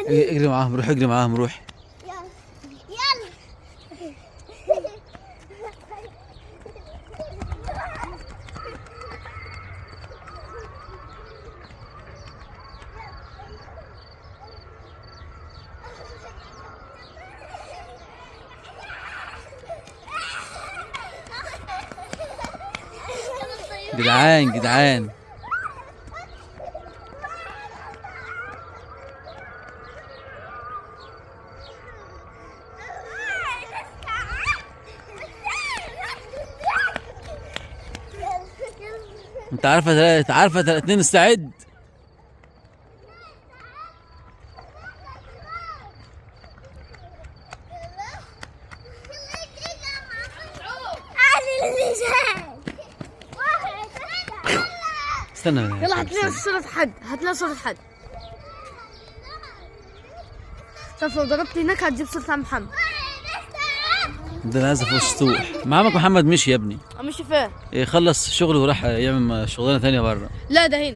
اجري معاهم، روح اجري معاهم، روح. يلا جدعان جدعان. انت عارفه 2 استعد. استنى يلا هات لنا صورة حد، هات لنا صورة حد. شوف لو ضربت هناك هتجيب صورة عم محمد. ده لازم في السطوح. معامك محمد مشي يا ابني. مش فين؟ خلص شغله وراح يعمل شغلانه ثانيه بره. لا ده هنا.